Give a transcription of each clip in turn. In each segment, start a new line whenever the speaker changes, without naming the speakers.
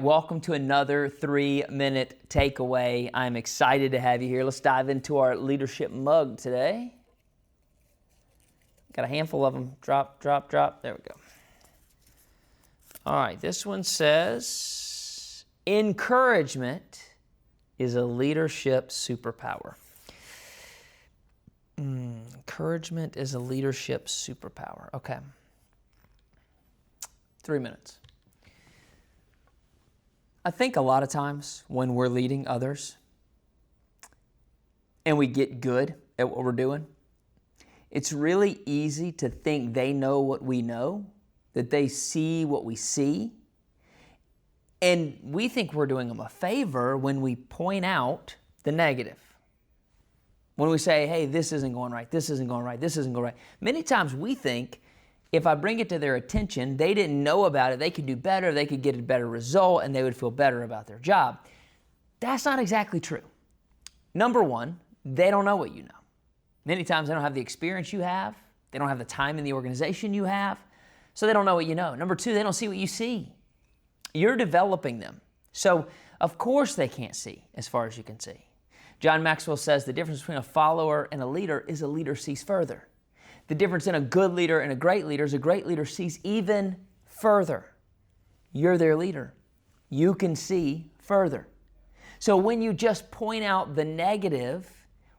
Welcome to another 3-minute takeaway. I'm excited to have you here. Let's dive into our leadership mug today. Got a handful of them. Drop, drop, drop. There we go. All right, this one says, encouragement is a leadership superpower. Encouragement is a leadership superpower. Okay. 3 minutes. I think a lot of times when we're leading others and we get good at what we're doing, it's really easy to think they know what we know, that they see what we see. And we think we're doing them a favor when we point out the negative. When we say, hey, this isn't going right, this isn't going right, this isn't going right. Many times we think if I bring it to their attention, they didn't know about it, they could do better, they could get a better result, and they would feel better about their job. That's not exactly true. Number one, they don't know what you know. Many times they don't have the experience you have, they don't have the time in the organization you have, so they don't know what you know. Number two, they don't see what you see. You're developing them. So, of course they can't see as far as you can see. John Maxwell says the difference between a follower and a leader is a leader sees further. The difference in a good leader and a great leader is a great leader sees even further. You're their leader. You can see further. So when you just point out the negative,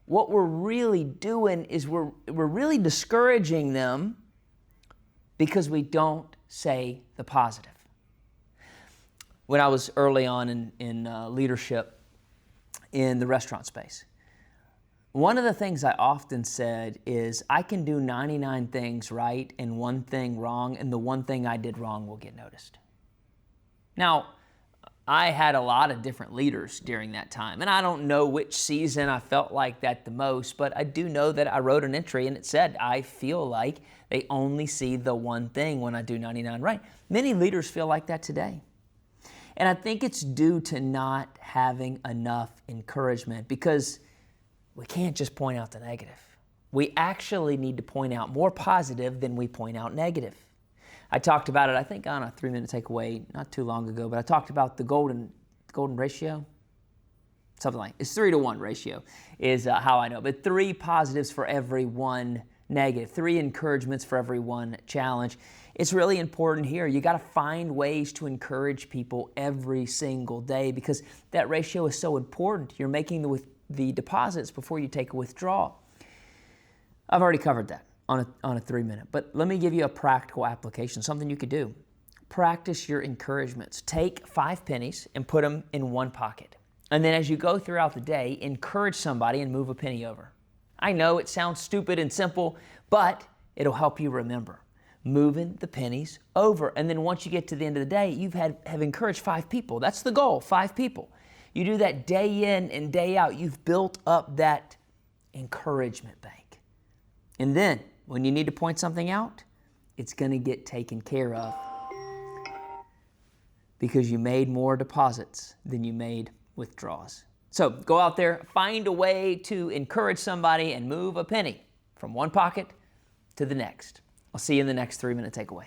what we're really doing is we're really discouraging them because we don't say the positive. When I was early on in leadership in the restaurant space, one of the things I often said is I can do 99 things right and one thing wrong, and the one thing I did wrong will get noticed. Now, I had a lot of different leaders during that time, and I don't know which season I felt like that the most, but I do know that I wrote an entry and it said, I feel like they only see the one thing when I do 99 right. Many leaders feel like that today. And I think it's due to not having enough encouragement, because we can't just point out the negative. We actually need to point out more positive than we point out negative. I talked about it, I think, on a 3-minute takeaway not too long ago, but I talked about the golden ratio. Something like it's 3-to-1 ratio is how I know. But 3 positives for every 1 negative, 3 encouragements for every 1 challenge. It's really important here. You got to find ways to encourage people every single day, because that ratio is so important. You're making the deposits before you take a withdrawal. I've already covered that on a 3-minute, but let me give you a practical application, something you could do. Practice your encouragements. Take 5 pennies and put them in one pocket. And then as you go throughout the day, encourage somebody and move a penny over. I know it sounds stupid and simple, but it'll help you remember. Moving the pennies over. And then once you get to the end of the day, have encouraged 5 people. That's the goal, 5 people. You do that day in and day out. You've built up that encouragement bank. And then when you need to point something out, it's going to get taken care of, because you made more deposits than you made withdrawals. So go out there, find a way to encourage somebody and move a penny from one pocket to the next. I'll see you in the next 3-minute takeaway.